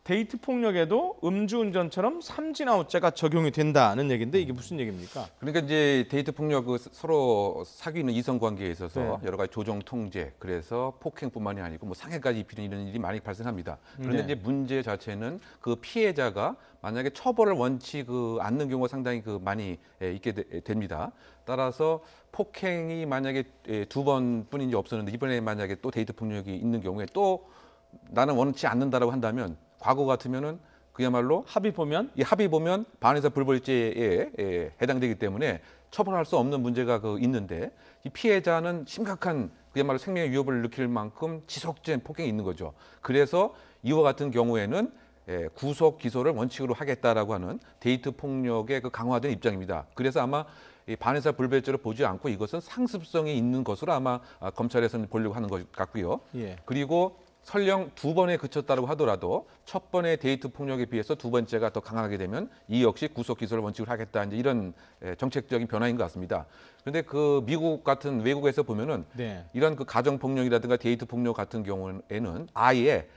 데이트 폭력에도 음주운전처럼 삼진아웃죄가 적용이 된다는 얘기인데 이게 무슨 얘기입니까? 그러니까 이제 데이트 폭력 서로 사귀는 이성 관계에 있어서 네. 여러 가지 조정 통제, 그래서 폭행뿐만이 아니고 뭐 상해까지 입히는 이런 일이 많이 발생합니다. 그런데 네. 이제 문제 자체는 그 피해자가 만약에 처벌을 원치 않는 경우가 상당히 많이 있게 됩니다. 따라서 폭행이 만약에 2번뿐인지 없었는데 이번에 만약에 또 데이트 폭력이 있는 경우에 또 나는 원치 않는다라고 한다면 과거 같으면은 그야말로 합의 보면 이 합의 보면 반의사 불벌죄에 해당되기 때문에 처벌할 수 없는 문제가 있는데 이 피해자는 심각한 그야말로 생명의 위협을 느낄 만큼 지속된 폭행이 있는 거죠. 그래서 이와 같은 경우에는 구속 기소를 원칙으로 하겠다라고 하는 데이트 폭력의 강화된 입장입니다. 그래서 아마 이 반의사 불벌죄로 보지 않고 이것은 상습성이 있는 것으로 아마 검찰에서는 보려고 하는 것 같고요. 예. 그리고 설령 2번에 그쳤다고 하더라도 첫 번의 데이트 폭력에 비해서 2번째가 더 강하게 되면 이 역시 구속 기소를 원칙으로 하겠다, 이제 이런 정책적인 변화인 것 같습니다. 그런데 미국 같은 외국에서 보면은 네. 이런 가정 폭력이라든가 데이트 폭력 같은 경우에는 아예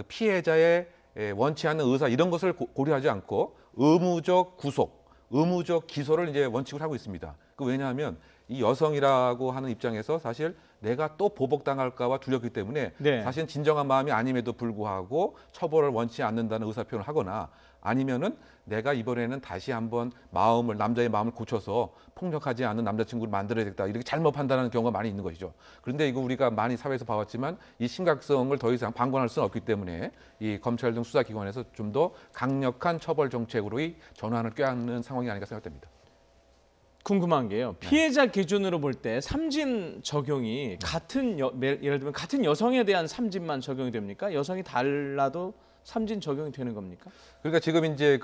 피해자의 원치 않는 의사 이런 것을 고려하지 않고 의무적 구속, 의무적 기소를 이제 원칙으로 하고 있습니다. 왜냐하면 이 여성이라고 하는 입장에서 사실 내가 또 보복당할까봐 두렵기 때문에 네. 사실 진정한 마음이 아님에도 불구하고 처벌을 원치 않는다는 의사표현을 하거나 아니면은 내가 이번에는 다시 한번 남자의 마음을 고쳐서 폭력하지 않은 남자친구를 만들어야겠다, 이렇게 잘못 판단하는 경우가 많이 있는 것이죠. 그런데 이거 우리가 많이 사회에서 봐왔지만 이 심각성을 더 이상 방관할 수는 없기 때문에 이 검찰 등 수사기관에서 좀 더 강력한 처벌 정책으로 이 전환을 꾀하는 상황이 아닌가 생각됩니다. 궁금한 게요. 피해자 기준으로 볼 때 삼진 적용이 예를 들면 같은 여성에 대한 삼진만 적용이 됩니까? 여성이 달라도 삼진 적용이 되는 겁니까? 그러니까 지금 이제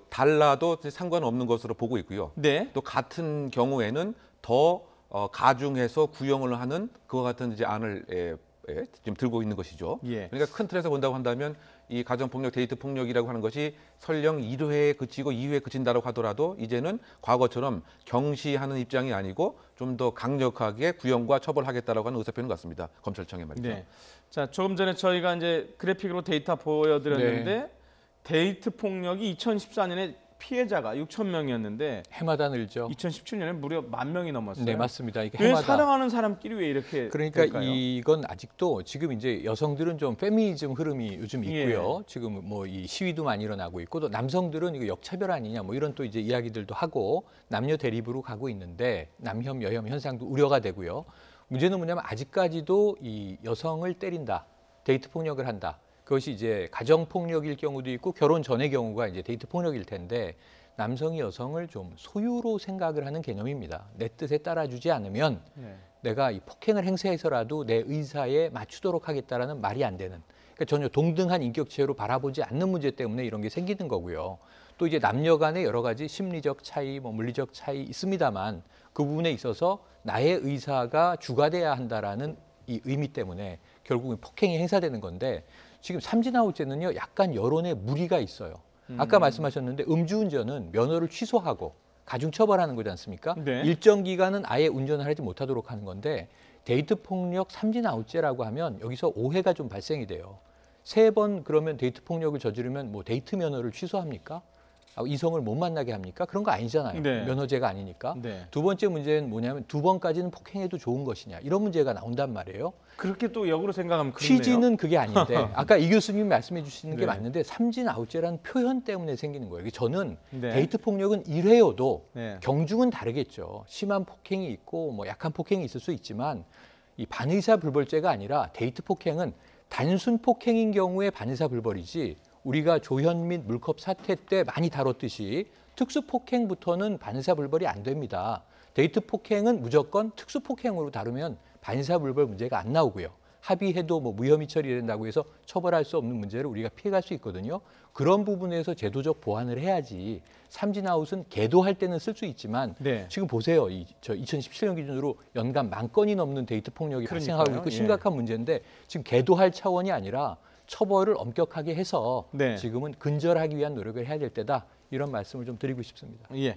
달라도 상관없는 것으로 보고 있고요. 네. 또 같은 경우에는 더 가중해서 구형을 하는 그와 같은 이제 안을 지금 들고 있는 것이죠. 예. 그러니까 큰 틀에서 본다고 한다면 이 가정폭력, 데이트 폭력이라고 하는 것이 설령 1회에 그치고 2회에 그친다고 하더라도 이제는 과거처럼 경시하는 입장이 아니고 좀 더 강력하게 구형과 처벌하겠다라고 하는 의사표현 같습니다. 검찰청의 말이죠. 네. 자, 조금 전에 저희가 이제 그래픽으로 데이터 보여드렸는데 데이트 폭력이 2014년에 피해자가 6천 명이었는데 해마다 늘죠. 2017년에 무려 10,000명이 넘었어요. 네, 맞습니다. 이게 왜 해마다. 사랑하는 사람끼리 왜 이렇게 그러니까 될까요? 이건 아직도 지금 이제 여성들은 좀 페미니즘 흐름이 요즘 있고요. 지금 뭐 이 시위도 많이 일어나고 있고, 또 남성들은 이거 역차별 아니냐 뭐 이런 또 이제 이야기들도 하고 남녀 대립으로 가고 있는데 남혐 여혐 현상도 우려가 되고요. 문제는 뭐냐면 아직까지도 이 여성을 때린다, 데이트 폭력을 한다. 그것이 이제 가정 폭력일 경우도 있고 결혼 전의 경우가 이제 데이트 폭력일 텐데, 남성이 여성을 좀 소유로 생각을 하는 개념입니다. 내 뜻에 따라주지 않으면 내가 이 폭행을 행사해서라도 내 의사에 맞추도록 하겠다라는 말이 안 되는, 그러니까 전혀 동등한 인격체로 바라보지 않는 문제 때문에 이런 게 생기는 거고요. 또 이제 남녀 간의 여러 가지 심리적 차이, 뭐 물리적 차이 있습니다만 그 부분에 있어서 나의 의사가 주가 돼야 한다라는 이 의미 때문에 결국은 폭행이 행사되는 건데, 지금 삼진아웃죄는요 약간 여론에 무리가 있어요. 아까 말씀하셨는데 음주운전은 면허를 취소하고 가중처벌하는 거지 않습니까? 네. 일정 기간은 아예 운전을 하지 못하도록 하는 건데, 데이트 폭력 삼진아웃죄라고 하면 여기서 오해가 좀 발생이 돼요. 3번 그러면 데이트 폭력을 저지르면 뭐 데이트 면허를 취소합니까? 이성을 못 만나게 합니까? 그런 거 아니잖아요. 네. 면허제가 아니니까. 네. 두 번째 문제는 뭐냐면 2번까지는 폭행해도 좋은 것이냐, 이런 문제가 나온단 말이에요. 그렇게 또 역으로 생각하면 그렇네요. 취지는 그게 아닌데 아까 이 교수님이 말씀해 주시는 게 네. 맞는데 삼진아웃죄라는 표현 때문에 생기는 거예요. 저는 네. 데이트 폭력은 1회여도 네. 경중은 다르겠죠. 심한 폭행이 있고 뭐 약한 폭행이 있을 수 있지만 이 반의사 불벌죄가 아니라 데이트 폭행은 단순 폭행인 경우에 반의사 불벌이지, 우리가 조현 및 물컵 사태 때 많이 다뤘듯이 특수 폭행부터는 반의사 불벌이 안 됩니다. 데이트 폭행은 무조건 특수 폭행으로 다루면 반의사 불벌 문제가 안 나오고요. 합의해도 뭐 무혐의 처리된다고 해서 처벌할 수 없는 문제를 우리가 피해갈 수 있거든요. 그런 부분에서 제도적 보완을 해야지. 삼진아웃은 계도할 때는 쓸 수 있지만 네. 지금 보세요. 저 2017년 기준으로 연간 10건이 넘는 데이트 폭력이 발생하고 있고 심각한 문제인데, 지금 계도할 차원이 아니라 처벌을 엄격하게 해서 네. 지금은 근절하기 위한 노력을 해야 될 때다, 이런 말씀을 좀 드리고 싶습니다. 예.